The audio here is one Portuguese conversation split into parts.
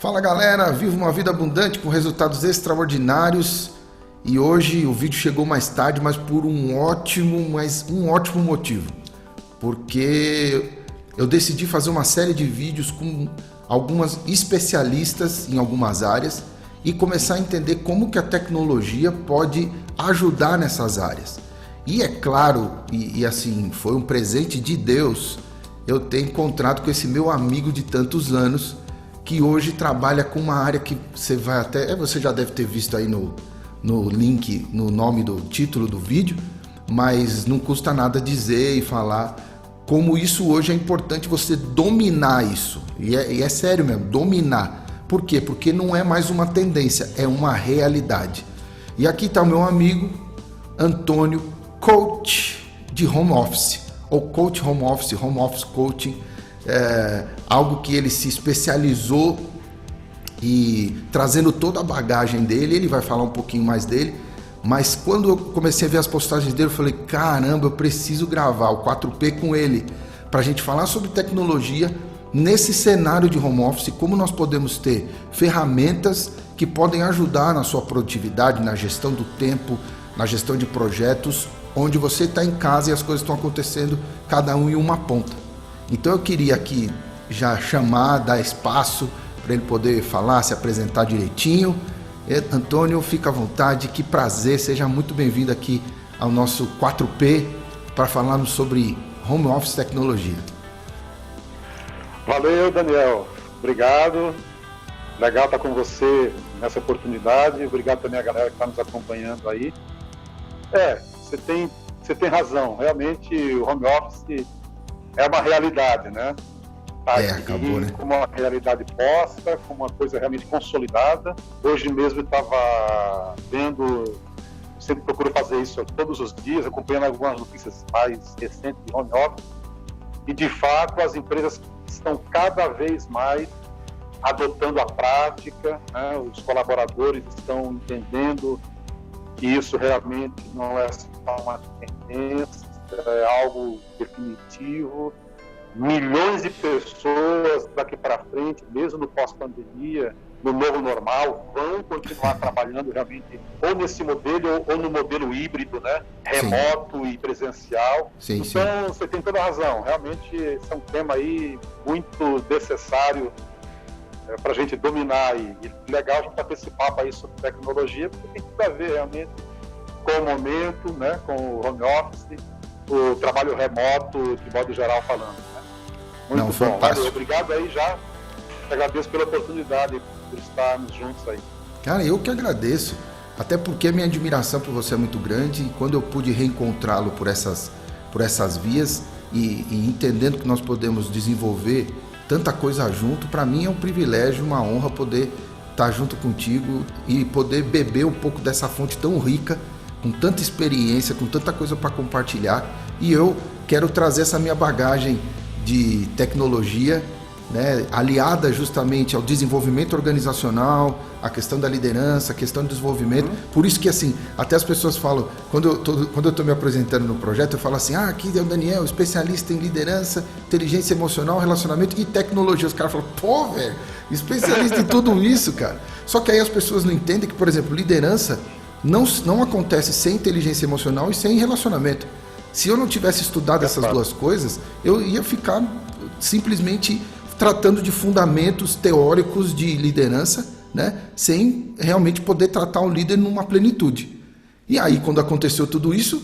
Fala galera, viva uma vida abundante com resultados extraordinários. E hoje o vídeo chegou mais tarde, mas por um ótimo motivo. Porque eu decidi fazer uma série de vídeos com algumas especialistas em algumas áreas e começar a entender como que a tecnologia pode ajudar nessas áreas. E é claro, e assim, foi um presente de Deus eu ter encontrado com esse meu amigo de tantos anos, que hoje trabalha com uma área que você já deve ter visto aí no link, no nome do título do vídeo, mas não custa nada dizer e falar como isso hoje é importante você dominar isso. E é sério mesmo, dominar. Por quê? Porque não é mais uma tendência, é uma realidade. E aqui está o meu amigo Antônio, coach de home office, ou coach home office coaching, algo que ele se especializou e trazendo toda a bagagem dele. Ele vai falar um pouquinho mais dele, mas quando eu comecei a ver as postagens dele, eu falei, caramba, eu preciso gravar o 4P com ele, para a gente falar sobre tecnologia nesse cenário de home office, como nós podemos ter ferramentas que podem ajudar na sua produtividade, na gestão do tempo, na gestão de projetos, onde você está em casa e as coisas estão acontecendo cada um em uma ponta. Então eu queria aqui já chamar, dar espaço para ele poder falar, se apresentar direitinho. Antônio, fica à vontade, que prazer, seja muito bem-vindo aqui ao nosso 4P para falarmos sobre home office tecnologia. Valeu, Daniel, obrigado, legal estar com você nessa oportunidade, obrigado também a galera que está nos acompanhando aí. Você tem razão, realmente o home office é uma realidade, né? Acabou, né? Como uma realidade posta, como uma coisa realmente consolidada. Hoje mesmo eu estava vendo, sempre procuro fazer isso todos os dias, acompanhando algumas notícias mais recentes de home office, e de fato as empresas estão cada vez mais adotando a prática, né? Os colaboradores estão entendendo que isso realmente não é só uma tendência, é algo definitivo. Milhões de pessoas daqui para frente, mesmo no pós-pandemia, no novo normal, vão continuar trabalhando realmente ou nesse modelo ou no modelo híbrido, né? Remoto. Sim. E presencial. Sim, então, você tem toda a razão. Realmente, esse é um tema aí muito necessário para a gente dominar. E legal a gente bater esse papo aí sobre tecnologia, porque tem tudo a ver realmente com o momento, né? Com o home office, o trabalho remoto, de modo geral falando. Muito bom, fantástico. Valeu, obrigado aí já, agradeço pela oportunidade por estarmos juntos aí. Cara, eu que agradeço, até porque a minha admiração por você é muito grande, e quando eu pude reencontrá-lo por essas vias e entendendo que nós podemos desenvolver tanta coisa junto, para mim é um privilégio, uma honra poder estar junto contigo e poder beber um pouco dessa fonte tão rica, com tanta experiência, com tanta coisa para compartilhar, e eu quero trazer essa minha bagagem de tecnologia, né, aliada justamente ao desenvolvimento organizacional, a questão da liderança, a questão do desenvolvimento. Por isso que assim, até as pessoas falam, quando eu estou me apresentando no projeto, eu falo assim, aqui é o Daniel, especialista em liderança, inteligência emocional, relacionamento e tecnologia. Os caras falam, pô, velho, especialista em tudo isso, cara. Só que aí as pessoas não entendem que, por exemplo, liderança não acontece sem inteligência emocional e sem relacionamento. Se eu não tivesse estudado essas duas coisas, eu ia ficar simplesmente tratando de fundamentos teóricos de liderança, né, sem realmente poder tratar o líder numa plenitude. E aí, quando aconteceu tudo isso,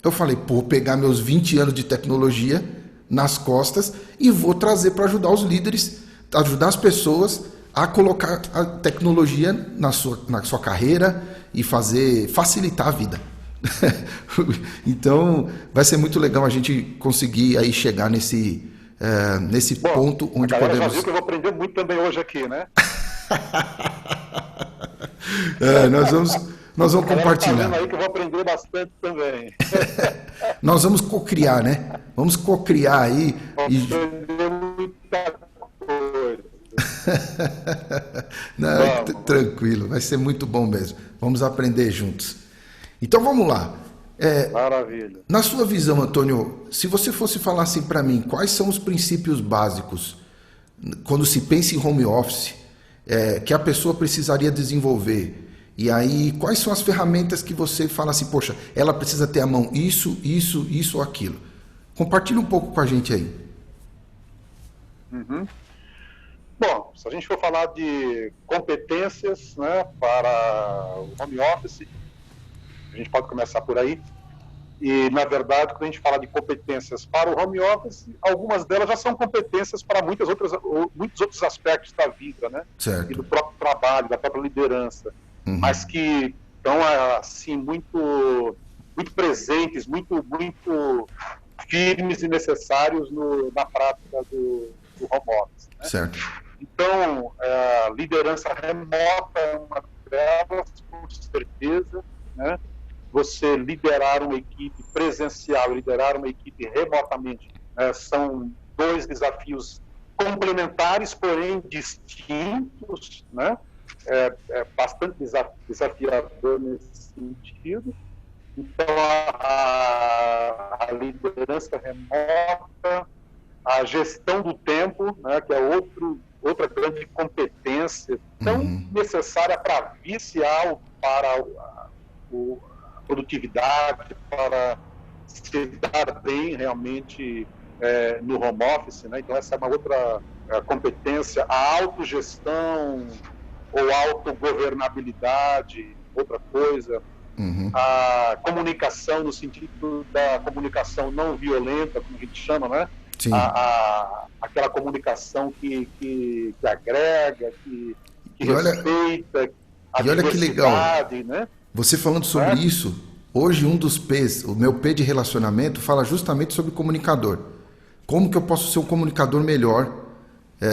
eu falei, vou pegar meus 20 anos de tecnologia nas costas e vou trazer para ajudar os líderes, ajudar as pessoas a colocar a tecnologia na sua carreira e facilitar a vida. Então vai ser muito legal a gente conseguir aí chegar nesse ponto onde a podemos. Já viu que eu vou aprender muito também hoje aqui, né? Nós vamos compartilhar. Tá vendo aí que eu vou aprender bastante também. Nós vamos cocriar, né? Vamos cocriar aí. Vamos aprender muita coisa. Não, tranquilo, vai ser muito bom mesmo. Vamos aprender juntos. Então vamos lá. Maravilha. Na sua visão, Antônio, se você fosse falar assim para mim, quais são os princípios básicos quando se pensa em home office que a pessoa precisaria desenvolver? E aí, quais são as ferramentas que você fala assim, poxa, ela precisa ter à mão isso ou aquilo? Compartilha um pouco com a gente aí. Uhum. Bom, se a gente for falar de competências, né, para o home office, a gente pode começar por aí. E, na verdade, quando a gente fala de competências para o home office, algumas delas já são competências para muitos outros aspectos da vida, né? Certo. E do próprio trabalho, da própria liderança. Uhum. Mas que estão, assim, muito presentes, muito firmes e necessários na prática do home office, né? Certo. Então, a liderança remota é uma delas, com certeza, né? Você liderar uma equipe presencial e liderar uma equipe remotamente, são dois desafios complementares, porém distintos, né? É bastante desafiador nesse sentido. Então, a liderança remota, a gestão do tempo, né, que é outra grande competência tão necessária para viciar para a produtividade, para se dar bem realmente no home office, né? Então essa é uma outra competência, a autogestão ou autogovernabilidade, outra coisa. A comunicação no sentido da comunicação não violenta, como a gente chama, né? Sim. Aquela comunicação que agrega, que respeita a diversidade, olha que legal, né? Você falando sobre isso, hoje um dos P's, o meu P de relacionamento, fala justamente sobre comunicador. Como que eu posso ser um comunicador melhor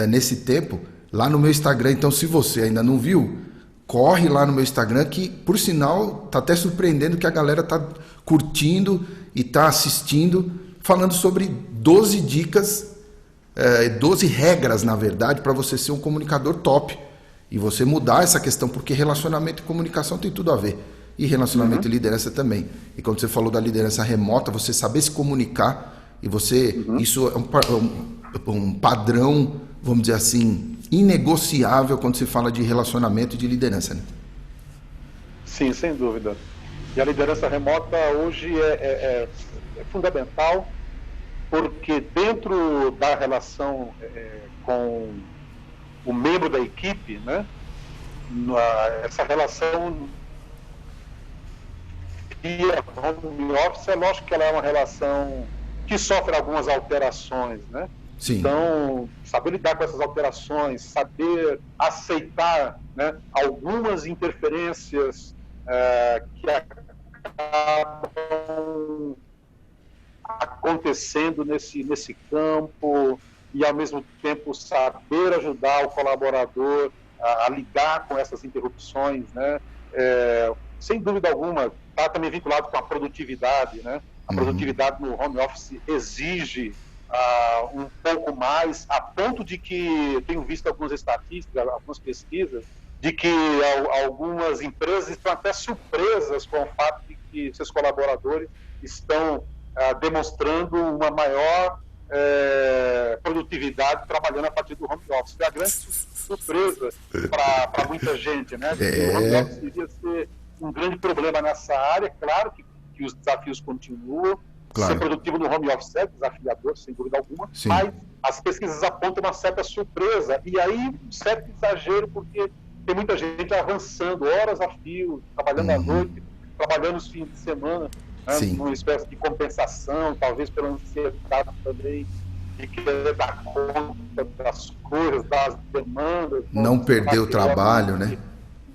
nesse tempo? Lá no meu Instagram, então se você ainda não viu, corre lá no meu Instagram, que por sinal tá até surpreendendo que a galera tá curtindo e tá assistindo, falando sobre 12 dicas, 12 regras, na verdade, para você ser um comunicador top. E você mudar essa questão, porque relacionamento e comunicação tem tudo a ver. E relacionamento e liderança também. E quando você falou da liderança remota, você saber se comunicar, e você, isso é um padrão, vamos dizer assim, inegociável quando se fala de relacionamento e de liderança, né? Sim, sem dúvida. E a liderança remota hoje é fundamental, porque dentro da relação com o membro da equipe, né, essa relação via home office, é lógico que ela é uma relação que sofre algumas alterações, né? Sim. Então, saber lidar com essas alterações, saber aceitar, né, algumas interferências que acabam acontecendo nesse campo, e ao mesmo tempo saber ajudar o colaborador a lidar com essas interrupções, né? Sem dúvida alguma, está também vinculado com a produtividade, né? A produtividade no home office exige um pouco mais, a ponto de que eu tenho visto algumas estatísticas, algumas pesquisas, de que algumas empresas estão até surpresas com o fato de que seus colaboradores estão demonstrando uma maior produtividade trabalhando a partir do home office. É a grande surpresa para muita gente, né? O home office devia ser um grande problema nessa área. Claro que os desafios continuam. Claro. Ser produtivo no home office é desafiador, sem dúvida alguma. Sim. Mas as pesquisas apontam uma certa surpresa, e aí um certo exagero, porque tem muita gente avançando horas a fio, trabalhando à noite, trabalhando os fins de semana, né, numa espécie de compensação, talvez pela ansiedade também de querer dar conta das coisas, das demandas. Não perder o trabalho, né?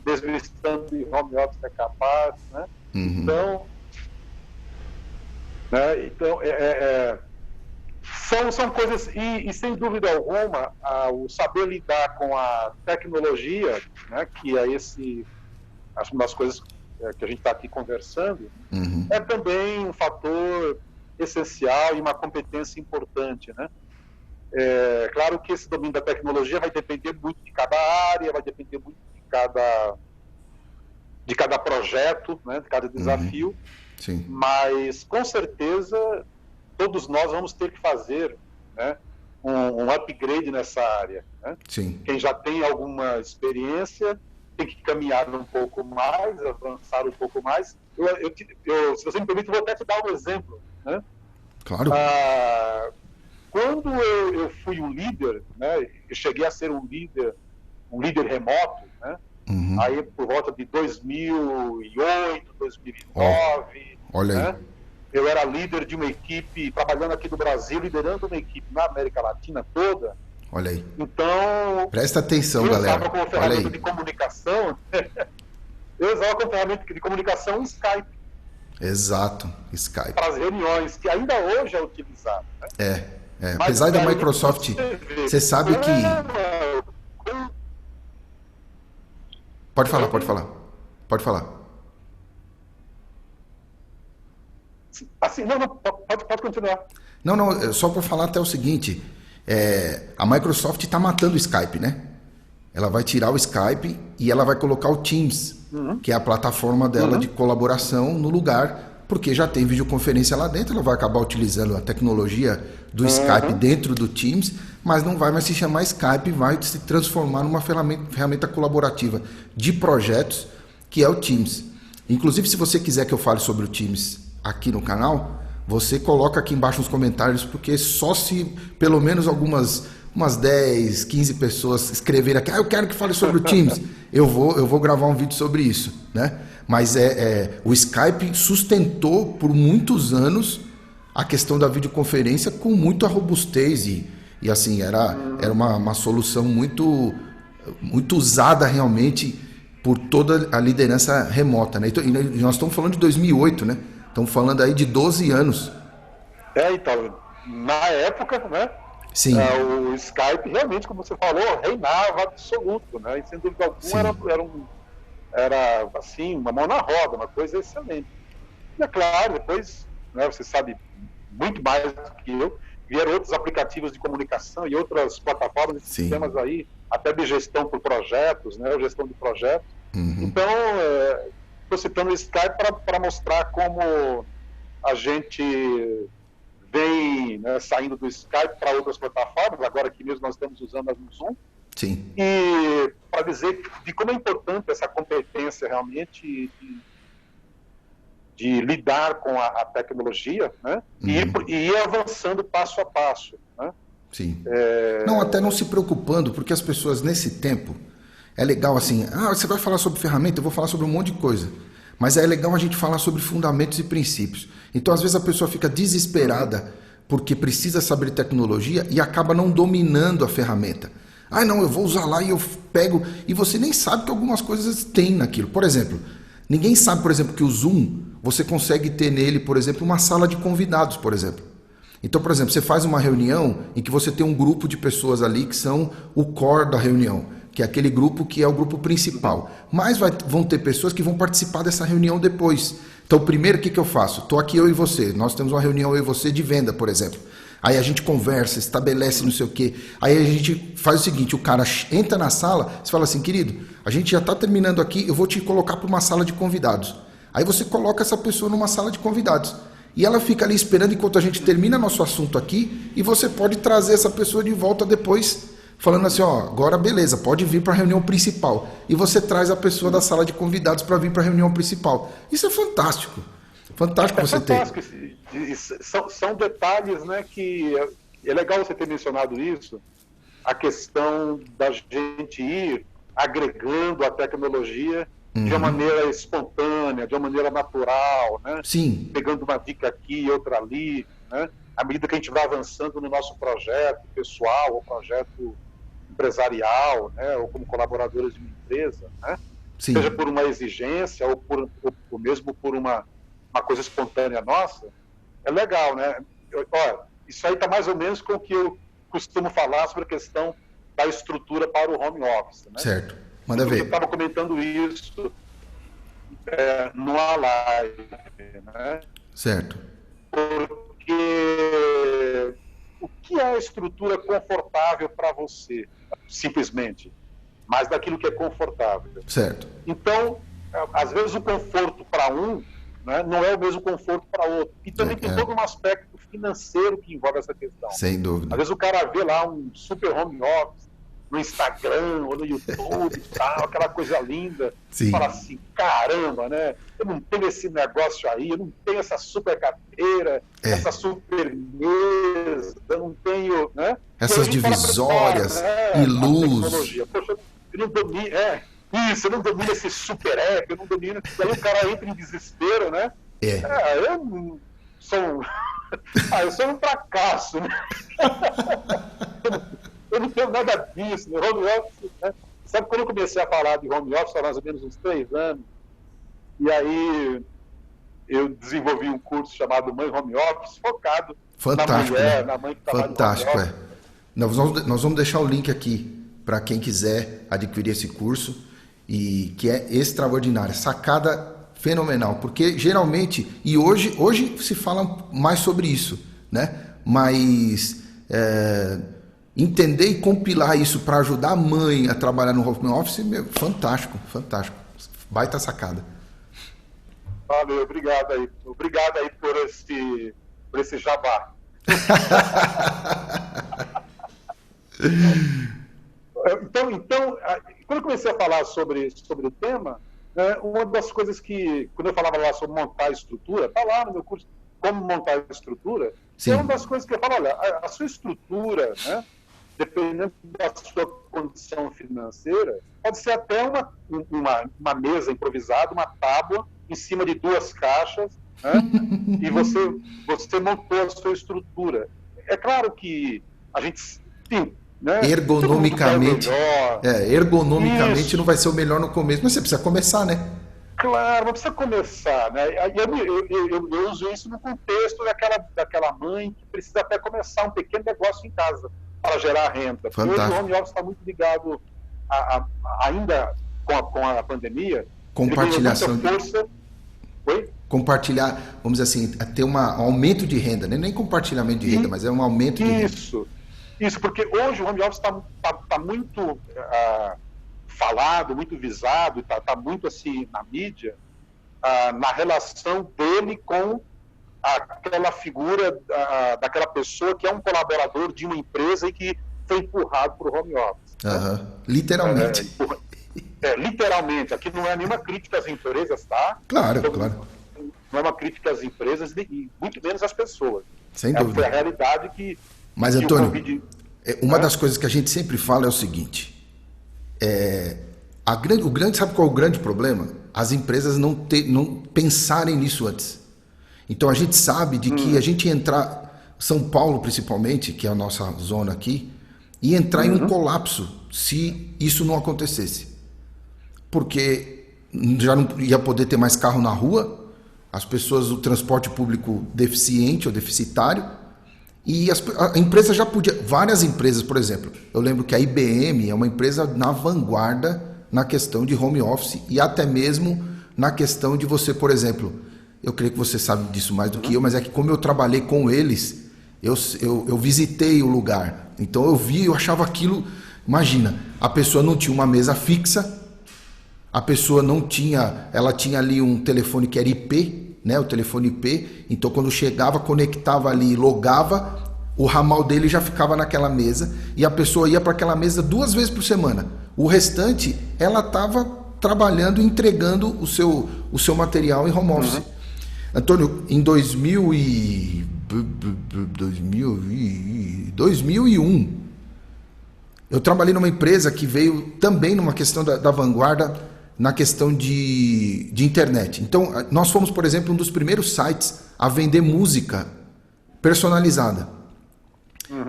Mesmo estando em home office é capaz, né? Então, são coisas, e sem dúvida alguma, o saber lidar com a tecnologia, né, que é acho uma das coisas que a gente está aqui conversando, é também um fator essencial e uma competência importante, né? Claro que esse domínio da tecnologia vai depender muito de cada área, vai depender muito de cada projeto, né, de cada desafio. Sim. Mas, com certeza, todos nós vamos ter que fazer, né, um upgrade nessa área, né? Sim. Quem já tem alguma experiência tem que caminhar um pouco mais, avançar um pouco mais. Se você me permite, eu vou até te dar um exemplo, né? Claro. Quando eu fui um líder, né? Eu cheguei a ser um líder remoto, né? Uhum. Aí por volta de 2008, 2009, olha né? aí. Eu era líder de uma equipe, trabalhando aqui no Brasil, liderando uma equipe na América Latina toda. Olha aí. Então, Presta atenção, eu galera. usava como ferramenta de comunicação, eu usava como ferramenta de comunicação o Skype. Exato, Skype. Para as reuniões, que ainda hoje é utilizado. Né? Apesar da Microsoft, você sabe que... Pode falar. Assim, pode continuar. Não, só para falar até o seguinte, a Microsoft está matando o Skype, né? Ela vai tirar o Skype e ela vai colocar o Teams, que é a plataforma dela de colaboração no lugar, porque já tem videoconferência lá dentro, ela vai acabar utilizando a tecnologia do Skype dentro do Teams, mas não vai mais se chamar Skype, vai se transformar numa ferramenta colaborativa de projetos, que é o Teams. Inclusive, se você quiser que eu fale sobre o Teams aqui no canal, você coloca aqui embaixo nos comentários, porque só se pelo menos umas 10, 15 pessoas escreverem aqui, eu quero que fale sobre o Teams, eu vou gravar um vídeo sobre isso, né? Mas o Skype sustentou por muitos anos a questão da videoconferência com muita robustez e assim, era uma solução muito usada realmente por toda a liderança remota, né? E nós estamos falando de 2008, né? Estamos falando aí de 12 anos. Então, na época, né? Sim. O Skype realmente, como você falou, reinava absoluto, né? E sem dúvida alguma era assim, uma mão na roda, uma coisa excelente. E é claro, depois, né, você sabe muito mais do que eu, vieram outros aplicativos de comunicação e outras plataformas e sistemas aí, até de gestão por projetos, né? Gestão de projetos. Então, estou citando o Skype para mostrar como a gente vem, né, saindo do Skype para outras plataformas, agora aqui mesmo nós estamos usando a Zoom. Sim. E para dizer de como é importante essa competência realmente de lidar com a tecnologia, né? E ir avançando passo a passo, né? Sim. Não, até não se preocupando, porque as pessoas nesse tempo, é legal assim, você vai falar sobre ferramenta, eu vou falar sobre um monte de coisa, mas é legal a gente falar sobre fundamentos e princípios. Então, às vezes a pessoa fica desesperada porque precisa saber tecnologia e acaba não dominando a ferramenta. Não, eu vou usar lá e eu pego, e você nem sabe que algumas coisas tem naquilo. Por exemplo, ninguém sabe, por exemplo, que o Zoom, você consegue ter nele, por exemplo, uma sala de convidados, por exemplo. Então, por exemplo, você faz uma reunião em que você tem um grupo de pessoas ali que são o core da reunião, que é aquele grupo que é o grupo principal. Mas vão ter pessoas que vão participar dessa reunião depois. Então, primeiro, o que eu faço? Estou aqui eu e você, nós temos uma reunião eu e você de venda, por exemplo. Aí a gente conversa, estabelece não sei o quê. Aí a gente faz o seguinte, o cara entra na sala, você fala assim, querido, a gente já está terminando aqui, eu vou te colocar para uma sala de convidados. Aí você coloca essa pessoa numa sala de convidados. E ela fica ali esperando enquanto a gente termina nosso assunto aqui, e você pode trazer essa pessoa de volta depois, falando assim, agora beleza, pode vir para a reunião principal. E você traz a pessoa da sala de convidados para vir para a reunião principal. Isso é fantástico. Fantástico você ter. São detalhes, né, que é legal você ter mencionado isso, a questão da gente ir agregando a tecnologia de uma maneira espontânea, de uma maneira natural, né? Sim. Pegando uma dica aqui e outra ali, né? À medida que a gente vai avançando no nosso projeto pessoal ou projeto empresarial, né? Ou como colaboradores de uma empresa, né? Sim. Seja por uma exigência ou mesmo por uma coisa espontânea nossa, é legal, né? Olha, isso aí está mais ou menos com o que eu costumo falar sobre a questão da estrutura para o home office, né? Certo. Manda ver. Eu estava comentando isso numa live, né? Certo. Porque o que é a estrutura confortável para você, simplesmente? Mas daquilo que é confortável. Certo. Então, às vezes o conforto para um, né, não é o mesmo conforto para outro. E também tem todo um aspecto financeiro que envolve essa questão. Sem dúvida. Às vezes o cara vê lá um super home office no Instagram ou no YouTube e tal, aquela coisa linda. Sim. Fala assim, caramba, né? Eu não tenho esse negócio aí, eu não tenho essa super cadeira, essa super mesa, eu não tenho, né? Essas divisórias e luz. Poxa, eu não domino, eu não domino esse super app, eu não domino. E aí o cara entra em desespero, né? Eu sou eu sou um fracasso, né? Eu não tenho nada disso, né? Home office, né? Sabe quando eu comecei a falar de home office há mais ou menos uns 3 anos, e aí eu desenvolvi um curso chamado Mãe Home Office, focado fantástico, na mulher, né? na mãe que trabalha fantástico, no home office. Nós vamos deixar o link aqui para quem quiser adquirir esse curso, e que é extraordinário, sacada fenomenal, porque geralmente, e hoje se fala mais sobre isso, né? Mas entender e compilar isso para ajudar a mãe a trabalhar no home office, fantástico, baita sacada. Valeu, obrigado aí por esse jabá. Então, quando eu comecei a falar sobre o tema, uma das coisas que, quando eu falava lá sobre montar a estrutura, está lá no meu curso, como montar a estrutura. Sim. É uma das coisas que eu falo, olha, a sua estrutura, né, dependendo da sua condição financeira, pode ser até uma mesa improvisada, uma tábua em cima de 2 caixas, né, e você montou a sua estrutura. É claro que a gente, sim, né, ergonomicamente Isso. Não vai ser o melhor no começo, mas você precisa começar, né? Claro, mas precisa começar, né? Eu uso isso no contexto daquela mãe que precisa até começar um pequeno negócio em casa para gerar renda. Porque hoje o home office está muito ligado, ainda com a pandemia, compartilhação de força. Oi? Compartilhar, vamos dizer assim, ter um aumento de renda, né? Nem compartilhamento de renda, mas é um aumento de renda. Isso, porque hoje o home office está muito falado, muito visado, está muito assim na mídia, na relação dele com aquela figura daquela pessoa que é um colaborador de uma empresa e que foi empurrado para o home office. Uhum. Literalmente. Literalmente. Aqui não é nenhuma crítica às empresas, tá? Claro. Não é uma crítica às empresas e muito menos às pessoas. Sem dúvida. Foi a realidade que... Mas, Antônio, uma das coisas que a gente sempre fala é o seguinte... sabe qual é o grande problema? As empresas não pensarem nisso antes. Então a gente sabe de que a gente entrar, São Paulo principalmente, que é a nossa zona aqui, ia entrar em um colapso se isso não acontecesse. Porque já não ia poder ter mais carro na rua, as pessoas, o transporte público deficiente ou deficitário, e a empresa já podia, várias empresas, por exemplo, eu lembro que a IBM é uma empresa na vanguarda na questão de home office e até mesmo na questão de você, por exemplo, eu creio que você sabe disso mais do que eu, mas é que como eu trabalhei com eles, eu visitei o lugar, então eu achava aquilo, imagina, a pessoa não tinha uma mesa fixa, a pessoa não tinha, ela tinha ali um telefone que era IP, né, o telefone IP, então quando chegava, conectava ali, logava, o ramal dele já ficava naquela mesa e a pessoa ia para aquela mesa 2 vezes por semana. O restante, ela estava trabalhando, entregando o seu material em home office. Antônio, em 2001, eu trabalhei numa empresa que veio também numa questão da vanguarda, na questão de internet. Então, nós fomos, por exemplo, um dos primeiros sites a vender música personalizada.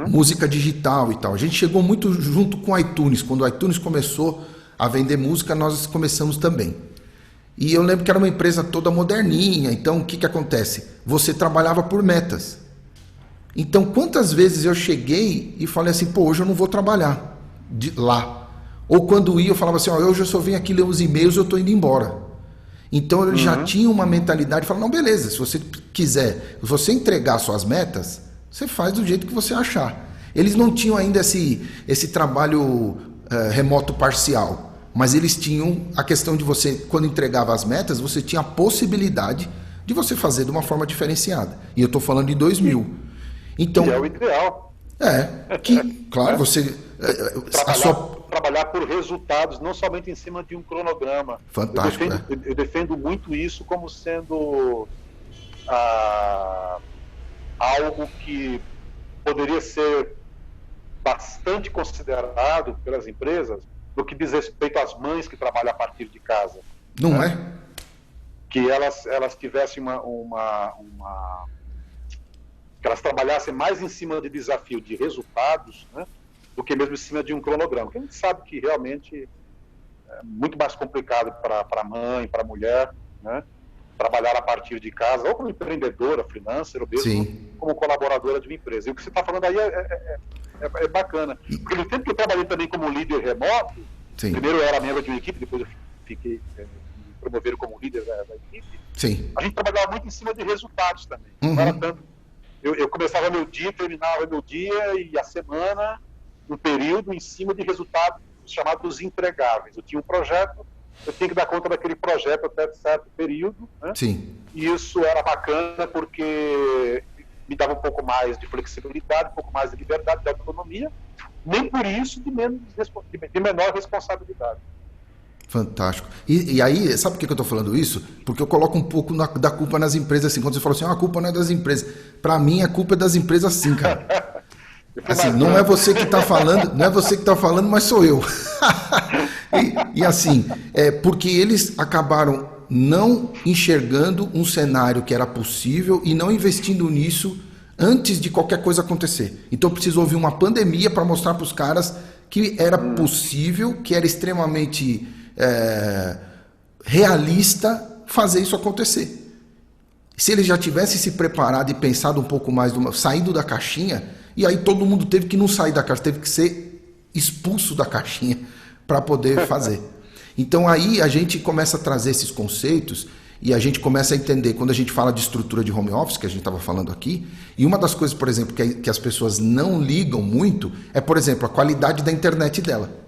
Música digital e tal. A gente chegou muito junto com o iTunes. Quando o iTunes começou a vender música, nós começamos também. E eu lembro que era uma empresa toda moderninha. Então, o que acontece? Você trabalhava por metas. Então, quantas vezes eu cheguei e falei assim, pô, hoje eu não vou trabalhar lá. Ou quando ia, eu falava assim, hoje eu só venho aqui ler os e-mails, eu estou indo embora. Então, ele já tinha uma mentalidade, falava, não, beleza, se você quiser, se você entregar suas metas, você faz do jeito que você achar. Eles não tinham ainda esse trabalho remoto parcial, mas eles tinham a questão de você, quando entregava as metas, você tinha a possibilidade de você fazer de uma forma diferenciada. E eu estou falando de 2000. Então, que é o ideal. Claro, você... Trabalhar por resultados, não somente em cima de um cronograma. Fantástico, eu defendo muito isso como sendo algo que poderia ser bastante considerado pelas empresas no que diz respeito às mães que trabalham a partir de casa. Não é? Que elas tivessem que elas trabalhassem mais em cima de desafio de resultados, né, do que mesmo em cima de um cronograma. Porque a gente sabe que realmente é muito mais complicado para a mãe, para a mulher, né, trabalhar a partir de casa, ou como empreendedora, freelancer, ou mesmo como colaboradora de uma empresa. E o que você está falando aí é bacana. Porque no tempo que eu trabalhei também como líder remoto, primeiro eu era membro de uma equipe, depois eu fiquei me promoveram como líder da equipe, a gente trabalhava muito em cima de resultados também. Não era tanto. Eu começava meu dia, terminava meu dia e a semana, um período em cima de resultados chamados entregáveis. Eu tinha um projeto, eu tinha que dar conta daquele projeto até certo período, né? E isso era bacana porque me dava um pouco mais de flexibilidade, um pouco mais de liberdade, de autonomia, nem por isso de menor responsabilidade. Fantástico. E aí, sabe por que eu estou falando isso? Porque eu coloco um pouco da culpa nas empresas, assim, quando você fala assim, a culpa não é das empresas. Para mim, a culpa é das empresas, sim, cara. Assim, não é você que está falando, mas sou eu. e assim, porque eles acabaram não enxergando um cenário que era possível e não investindo nisso antes de qualquer coisa acontecer. Então, eu preciso ouvir uma pandemia para mostrar para os caras que era possível, que era extremamente realista fazer isso acontecer. Se eles já tivessem se preparado e pensado um pouco mais, saído da caixinha, e aí todo mundo teve que não sair da caixa, teve que ser expulso da caixinha para poder fazer. Então aí a gente começa a trazer esses conceitos e a gente começa a entender, quando a gente fala de estrutura de home office, que a gente estava falando aqui, e uma das coisas, por exemplo, que as pessoas não ligam muito, é, por exemplo, a qualidade da internet dela.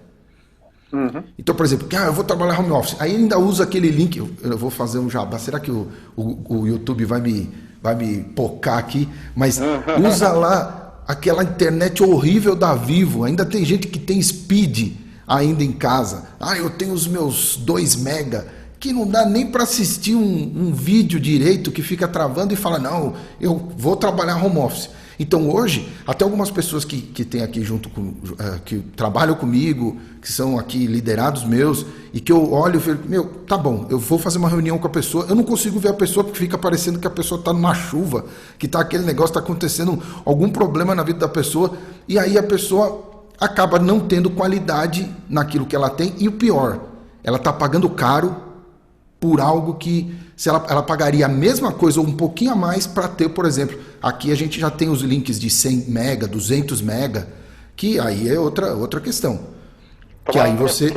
Então, por exemplo, eu vou trabalhar home office, aí ainda usa aquele link, eu vou fazer um jabá, será que o YouTube vai me pocar aqui? Mas usa lá aquela internet horrível da Vivo, ainda tem gente que tem speed ainda em casa, eu tenho os meus 2 mega, que não dá nem para assistir um vídeo direito, que fica travando e fala, não, eu vou trabalhar home office. Então hoje, até algumas pessoas que tem aqui junto que trabalham comigo, que são aqui liderados meus, e que eu olho e falo, tá bom, eu vou fazer uma reunião com a pessoa, eu não consigo ver a pessoa porque fica parecendo que a pessoa está numa chuva, que tá aquele negócio, está acontecendo algum problema na vida da pessoa, e aí a pessoa acaba não tendo qualidade naquilo que ela tem, e o pior, ela está pagando caro por algo que se ela pagaria a mesma coisa ou um pouquinho a mais para ter, por exemplo, aqui a gente já tem os links de 100 mega, 200 mega, que aí é outra questão. Que aí você...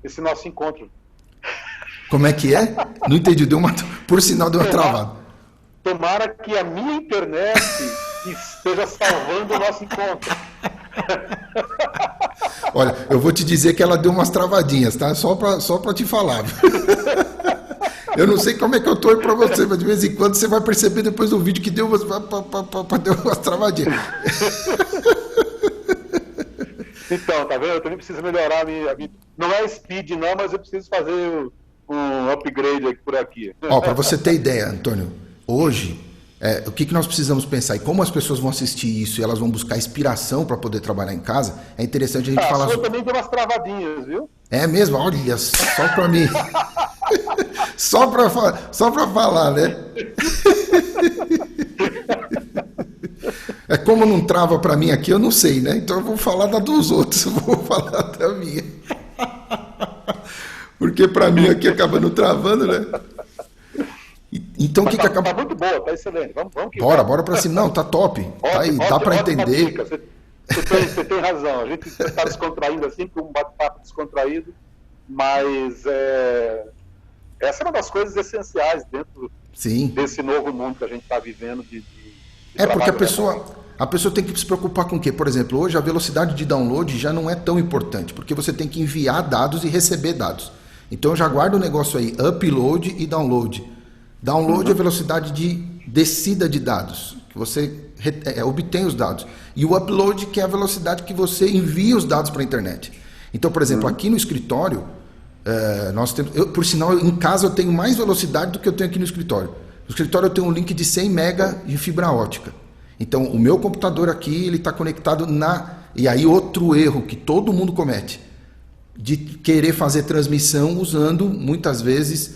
esse nosso encontro. Como é que é? Não entendi, por sinal deu uma travada. Tomara que a minha internet esteja salvando o nosso encontro. Olha, eu vou te dizer que ela deu umas travadinhas, tá? Só pra te falar. Eu não sei como é que eu tô para você, mas de vez em quando você vai perceber depois do vídeo que deu umas travadinhas. Então, tá vendo? Eu também preciso melhorar a minha... Não é speed não, mas eu preciso fazer um upgrade aqui por aqui. Para você ter ideia, Antônio, hoje... o que nós precisamos pensar e como as pessoas vão assistir isso e elas vão buscar inspiração para poder trabalhar em casa, é interessante a gente falar... Eu também deu umas travadinhas, viu? É mesmo? Olha, só para mim. só para falar, né? Como não trava para mim aqui, eu não sei, né? Então eu vou falar da dos outros, eu vou falar da minha. Porque para mim aqui acaba não travando, né? Então o que acaba... Tá muito boa, tá excelente. Vamos Bora pra cima. Não, tá top. Dá para entender. Você tem razão. A gente está descontraindo assim, com um bate-papo descontraído, mas essa é uma das coisas essenciais dentro desse novo mundo que a gente está vivendo de porque a pessoa tem que se preocupar com o quê? Por exemplo, hoje a velocidade de download já não é tão importante, porque você tem que enviar dados e receber dados. Então eu já guardo o negócio aí, upload e download. Download é a velocidade de descida de dados, que você obtém os dados. E o upload, que é a velocidade que você envia os dados para a internet. Então, por exemplo, aqui no escritório, nós temos, por sinal, em casa eu tenho mais velocidade do que eu tenho aqui no escritório. No escritório eu tenho um link de 100 mega de fibra ótica. Então, o meu computador aqui, ele está conectado E aí, outro erro que todo mundo comete, de querer fazer transmissão usando, muitas vezes,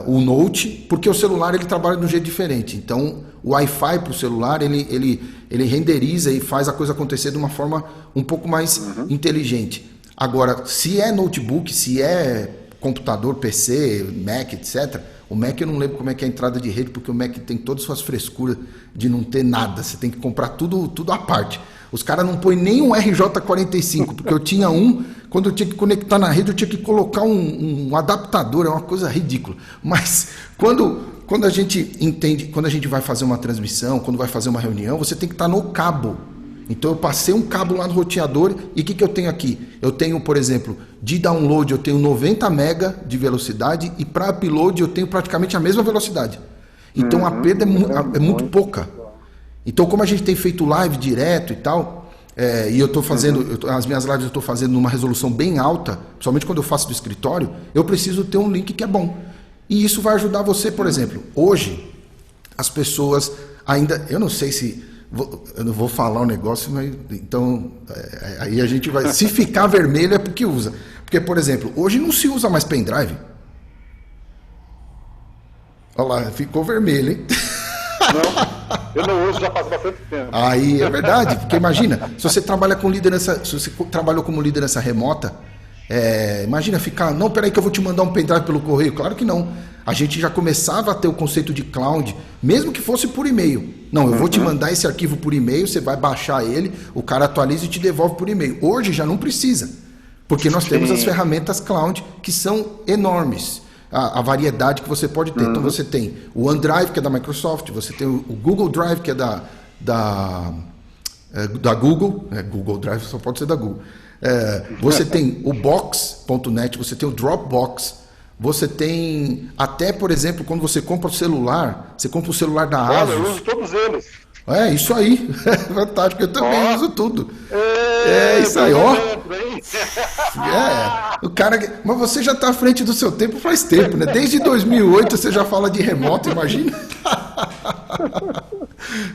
o Note, porque o celular ele trabalha de um jeito diferente. Então, o Wi-Fi para o celular, ele renderiza e faz a coisa acontecer de uma forma um pouco mais inteligente. Agora, se é notebook, se é computador, PC, Mac, etc., o Mac eu não lembro como é que é a entrada de rede, porque o Mac tem todas as suas frescuras de não ter nada. Você tem que comprar tudo à parte. Os caras não põem nem um RJ45, porque eu tinha quando eu tinha que conectar na rede, eu tinha que colocar um adaptador, é uma coisa ridícula. Mas quando a gente entende, quando a gente vai fazer uma transmissão, quando vai fazer uma reunião, você tem que estar no cabo. Então eu passei um cabo lá no roteador e o que eu tenho aqui? Eu tenho, por exemplo, de download eu tenho 90 mega de velocidade e para upload eu tenho praticamente a mesma velocidade. Então a perda é muito pouca. Então como a gente tem feito live direto e tal, e eu estou fazendo, as minhas lives eu estou fazendo numa resolução bem alta, principalmente quando eu faço do escritório, eu preciso ter um link que é bom. E isso vai ajudar você, por exemplo, hoje as pessoas ainda, eu não sei se... Eu não vou falar um negócio, mas então aí a gente vai. Se ficar vermelho é porque usa. Porque, por exemplo, hoje não se usa mais pendrive. Olha lá, ficou vermelho, hein? Não, eu não uso já faz bastante tempo. Aí é verdade, porque imagina, se você trabalha com liderança, se você trabalhou como liderança remota, imagina ficar, não, peraí que eu vou te mandar um pendrive pelo correio. Claro que não. A gente já começava a ter o conceito de cloud, mesmo que fosse por e-mail. Não, eu vou te mandar esse arquivo por e-mail, você vai baixar ele, o cara atualiza e te devolve por e-mail. Hoje já não precisa, porque nós temos as ferramentas cloud que são enormes. A variedade que você pode ter. Então você tem o OneDrive, que é da Microsoft, você tem o Google Drive, que é da Google. Google Drive só pode ser da Google. Você tem o Box.net, você tem o Dropbox, você tem até, por exemplo, quando você compra o celular, você compra o celular da Asus. Eu uso todos eles. Isso aí. Fantástico, eu também uso tudo. Isso aí, ó. O cara. Mas você já está à frente do seu tempo faz tempo, né? Desde 2008 você já fala de remoto, imagina.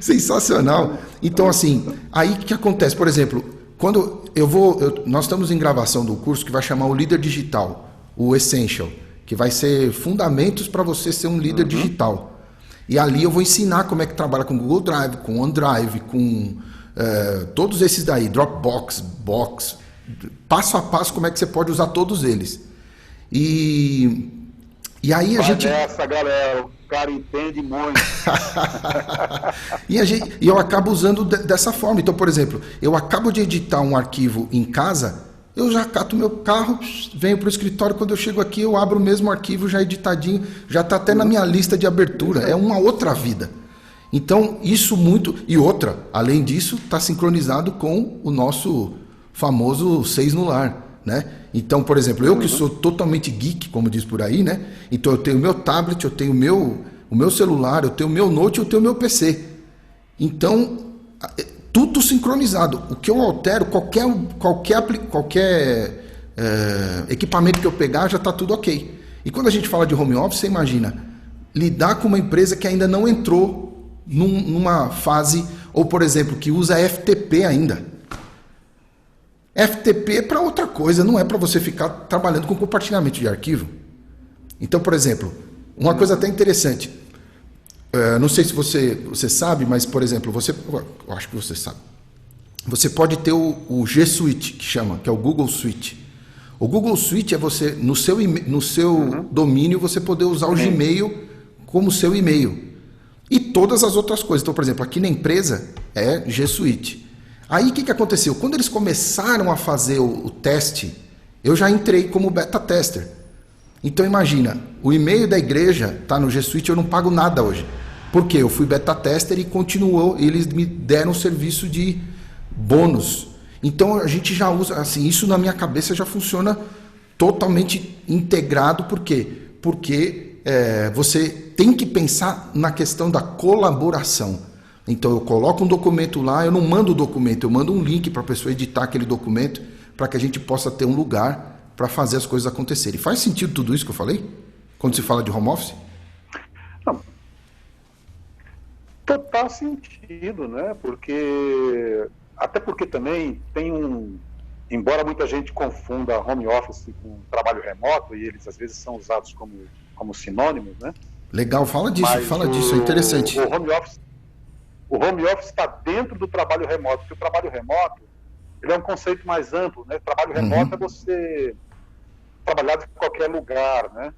Sensacional. Então, assim, aí o que acontece? Por exemplo, quando nós estamos em gravação do curso que vai chamar o Líder Digital, o Essential, que vai ser fundamentos para você ser um líder digital. E ali eu vou ensinar como é que trabalha com Google Drive, com OneDrive, com todos esses daí, Dropbox, Box, passo a passo como é que você pode usar todos eles. E aí a gente... Essa galera, o cara entende muito. E eu acabo usando dessa forma. Então, por exemplo, eu acabo de editar um arquivo em casa, eu já cato meu carro, venho para o escritório, quando eu chego aqui eu abro o mesmo arquivo já editadinho, já está até na minha lista de abertura, é uma outra vida. Então isso muito, e outra, além disso, está sincronizado com o nosso famoso 6 no lar, né? Então, por exemplo, eu que sou totalmente geek, como diz por aí, né? Então eu tenho o meu tablet, eu tenho o meu celular, eu tenho o meu note, eu tenho o meu PC. Então... tudo sincronizado. O que eu altero, qualquer equipamento que eu pegar, já está tudo ok. E quando a gente fala de home office, você imagina, lidar com uma empresa que ainda não entrou numa fase, ou por exemplo, que usa FTP ainda. FTP é para outra coisa, não é para você ficar trabalhando com compartilhamento de arquivo. Então, por exemplo, uma coisa até interessante, não sei se você sabe, mas, por exemplo, eu acho que você sabe. Você pode ter o G Suite, que chama, que é o Google Suite. O Google Suite é você, no seu domínio, você poder usar o Gmail como seu e-mail. E todas as outras coisas. Então, por exemplo, aqui na empresa é G Suite. Aí, o que aconteceu? Quando eles começaram a fazer o teste, eu já entrei como beta tester. Então imagina, o e-mail da igreja está no G Suite, eu não pago nada hoje. Por quê? Eu fui beta tester e continuou, eles me deram um serviço de bônus. Então a gente já usa, assim, isso na minha cabeça já funciona totalmente integrado. Por quê? Porque você tem que pensar na questão da colaboração. Então eu coloco um documento lá, eu não mando o documento, eu mando um link para a pessoa editar aquele documento para que a gente possa ter um lugar para fazer as coisas acontecerem. Faz sentido tudo isso que eu falei? Quando se fala de home office? Não. Total sentido, né? Até porque também tem embora muita gente confunda home office com trabalho remoto, e eles às vezes são usados como sinônimos, né? Legal, fala disso, é interessante. O home office está dentro do trabalho remoto, porque o trabalho remoto ele é um conceito mais amplo, né? Trabalho remoto é você trabalhar de qualquer lugar, né?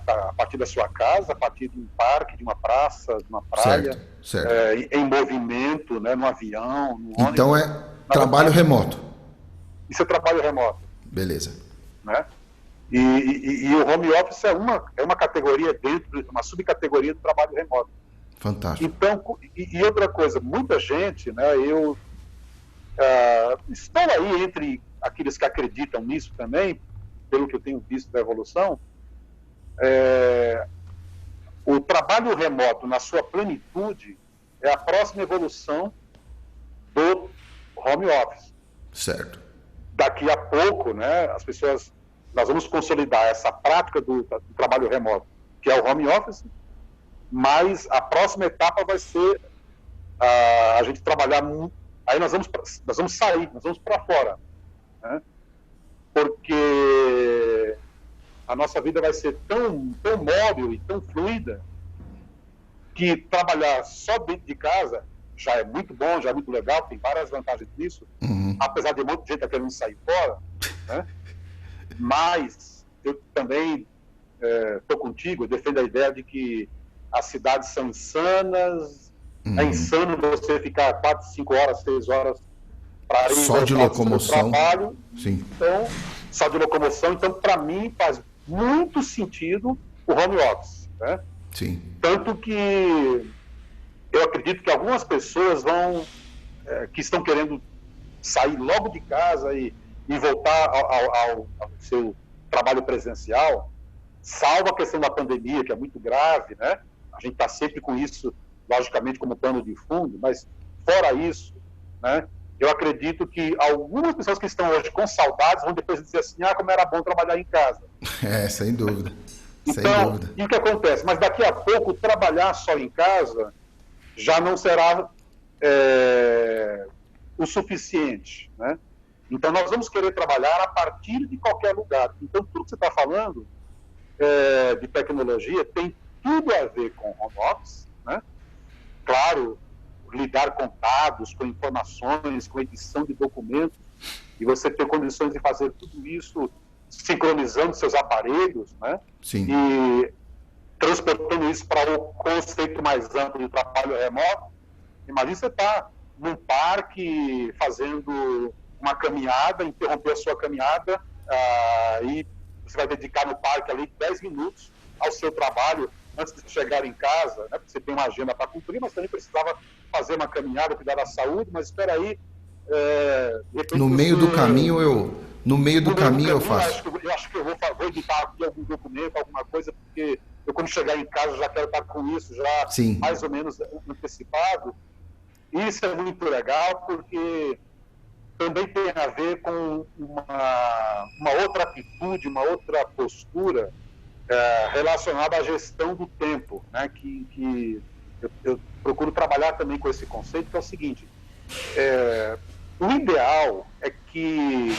A partir da sua casa, a partir de um parque, de uma praça, de uma praia, certo. Em movimento, né? No avião, no ônibus. Então é trabalho remoto. Isso é trabalho remoto. Beleza. Né? E o home office é uma categoria uma subcategoria do trabalho remoto. Fantástico. Então, e outra coisa, muita gente, né, estou aí entre aqueles que acreditam nisso também, pelo que eu tenho visto da evolução, o trabalho remoto na sua plenitude é a próxima evolução do home office. Certo. Daqui a pouco, né, nós vamos consolidar essa prática do trabalho remoto, que é o home office, mas a próxima etapa vai ser a gente trabalhar. Aí nós vamos sair, nós vamos para fora, né? Porque a nossa vida vai ser tão móvel e tão fluida que trabalhar só dentro de casa já é muito bom, já é muito legal, tem várias vantagens nisso, apesar de muita gente querendo sair fora, né? Mas eu também estou contigo, eu defendo a ideia de que as cidades são insanas, é insano você ficar 4, 5 horas, 6 horas para ir só de locomoção. Trabalho. Sim. Então, só de locomoção. Então, para mim, faz muito sentido o home office, né? Sim. Tanto que eu acredito que algumas pessoas que estão querendo sair logo de casa e voltar ao seu trabalho presencial, salvo a questão da pandemia, que é muito grave, né? A gente está sempre com isso, logicamente, como pano de fundo, mas fora isso, né? Eu acredito que algumas pessoas que estão hoje com saudades vão depois dizer assim, como era bom trabalhar em casa. Sem dúvida. Então, e o que acontece? Mas daqui a pouco, trabalhar só em casa já não será o suficiente, né? Então, nós vamos querer trabalhar a partir de qualquer lugar. Então, tudo que você está falando de tecnologia tem tudo a ver com home office, né? Claro, lidar com dados, com informações, com edição de documentos, e você ter condições de fazer tudo isso sincronizando seus aparelhos, né? Sim. E transportando isso para o conceito mais amplo de trabalho remoto. Imagina você estar num parque fazendo uma caminhada, interromper a sua caminhada e você vai dedicar no parque ali 10 minutos ao seu trabalho antes de chegar em casa, né? Porque você tem uma agenda para cumprir, mas também precisava fazer uma caminhada, cuidar da saúde, mas espera aí. No meio do caminho eu faço. Eu acho que eu vou editar aqui algum documento, alguma coisa, porque eu quando chegar em casa já quero estar com isso já Sim. mais ou menos antecipado. Isso é muito legal, porque também tem a ver com uma outra atitude, uma outra postura relacionada à gestão do tempo, né? Que eu procuro trabalhar também com esse conceito, que é o seguinte: o ideal é que,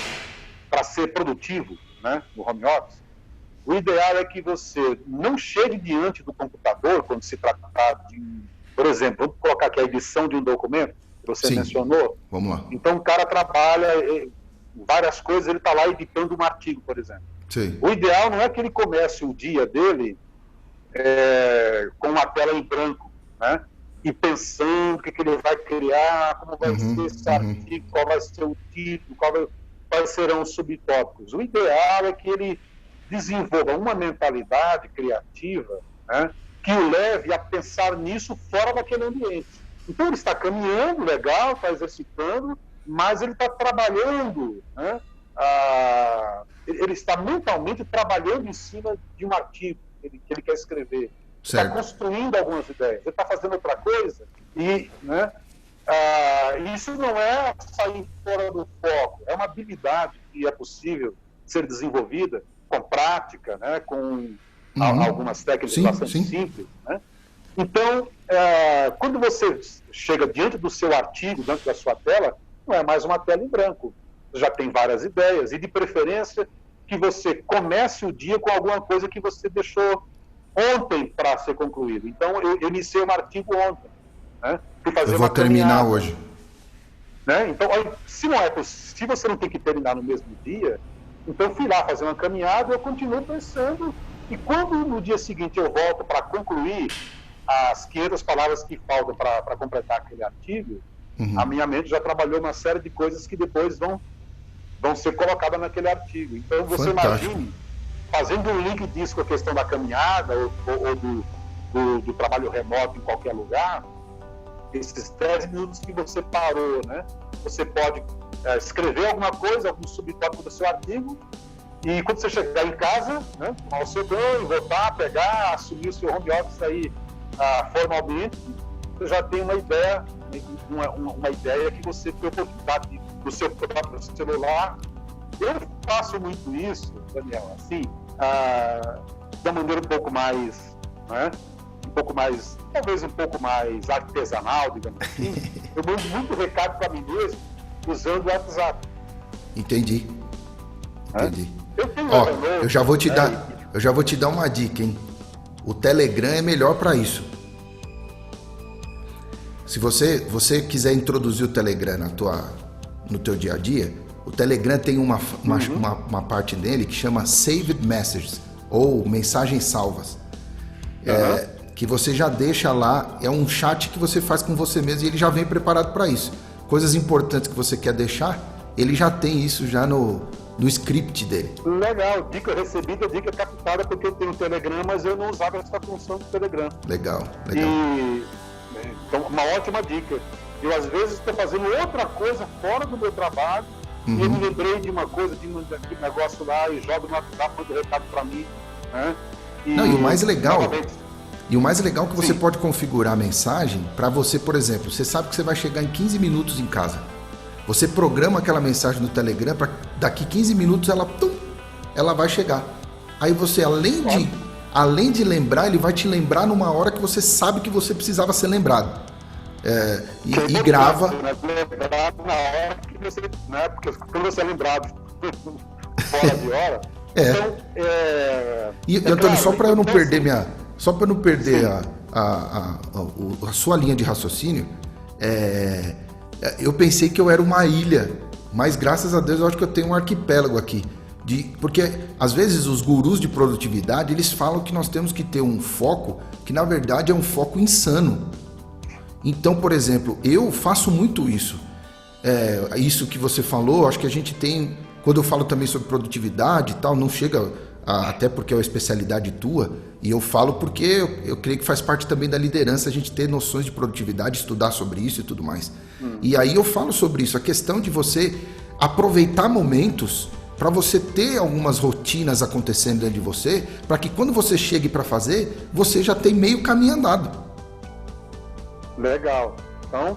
para ser produtivo, né, no home office, o ideal é que você não chegue diante do computador quando se tratar de, por exemplo, vamos colocar aqui a edição de um documento, que você Sim. mencionou. Vamos lá. Então o cara trabalha várias coisas, ele está lá editando um artigo, por exemplo. Sim. O ideal não é que ele comece o dia dele com uma tela em branco, né? E pensando o que ele vai criar, como vai ser esse artigo, qual vai ser o título, quais serão os subtópicos. O ideal é que ele desenvolva uma mentalidade criativa, né, que o leve a pensar nisso fora daquele ambiente. Então ele está caminhando, legal, está exercitando, mas ele está trabalhando, né, ele está mentalmente trabalhando em cima de um artigo, que ele quer escrever. Está Certo. construindo algumas ideias, ele está fazendo outra coisa, e né, isso não é sair fora do foco, é uma habilidade que é possível ser desenvolvida com prática, né, com algumas técnicas bastante simples. Né? Então, quando você chega diante do seu artigo, diante da sua tela, não é mais uma tela em branco. Você já tem várias ideias, e de preferência que você comece o dia com alguma coisa que você deixou ontem para ser concluído. Então, eu iniciei um artigo ontem. Né? Eu vou terminar hoje. Né? Então, se você não tem que terminar no mesmo dia, então eu fui lá fazer uma caminhada e eu continuo pensando. E quando no dia seguinte eu volto para concluir as 500 palavras que faltam para completar aquele artigo, a minha mente já trabalhou uma série de coisas que depois vão ser colocadas naquele artigo. Então, você imagine, fazendo um link disso com a questão da caminhada ou do trabalho remoto em qualquer lugar, esses 10 minutos que você parou, né? Você pode escrever alguma coisa, algum subtópico do seu artigo, e quando você chegar em casa, né, tomar o seu banho, voltar, pegar, assumir o seu home office aí formalmente, você já tem uma ideia, uma ideia que você tem oportunidade do seu próprio celular. Eu faço muito isso, Daniel, assim, de uma maneira um pouco mais, né, talvez um pouco mais artesanal, digamos assim. Eu mando muito recado para mim mesmo usando o WhatsApp. Entendi. Ó, eu já vou te dar uma dica, hein? O Telegram é melhor para isso. Se você quiser introduzir o Telegram no teu dia a dia, o Telegram tem uma parte dele que chama Saved Messages, ou mensagens salvas. Que você já deixa lá, é um chat que você faz com você mesmo e ele já vem preparado para isso. Coisas importantes que você quer deixar, ele já tem isso já no script dele. Legal, dica recebida, dica captada, porque eu tenho o Telegram, mas eu não usava essa função do Telegram. Legal. Então, uma ótima dica. Eu, às vezes, estou fazendo outra coisa fora do meu trabalho e eu me lembrei de uma coisa, de um negócio lá e jogo no WhatsApp, mando recado para mim. Né? E o mais legal... E o mais legal é que você pode configurar a mensagem para você, por exemplo, você sabe que você vai chegar em 15 minutos em casa. Você programa aquela mensagem no Telegram para daqui 15 minutos ela vai chegar. Aí você, além de lembrar, ele vai te lembrar numa hora que você sabe que você precisava ser lembrado. E grava... Lembrar na hora que você... Né? Porque quando você é lembrado fora de hora... Então, Antônio, só para eu não perder Só para não perder a sua linha de raciocínio, eu pensei que eu era uma ilha, mas graças a Deus eu acho que eu tenho um arquipélago aqui. Porque às vezes os gurus de produtividade, eles falam que nós temos que ter um foco que na verdade é um foco insano. Então, por exemplo, eu faço muito isso. Isso que você falou, acho que a gente tem... Quando eu falo também sobre produtividade e tal, não chega... até porque é uma especialidade tua, e eu falo porque eu creio que faz parte também da liderança a gente ter noções de produtividade, estudar sobre isso e tudo mais. E aí eu falo sobre isso, a questão de você aproveitar momentos para você ter algumas rotinas acontecendo dentro de você, para que quando você chegue para fazer, você já tem meio caminho andado. Legal. Então,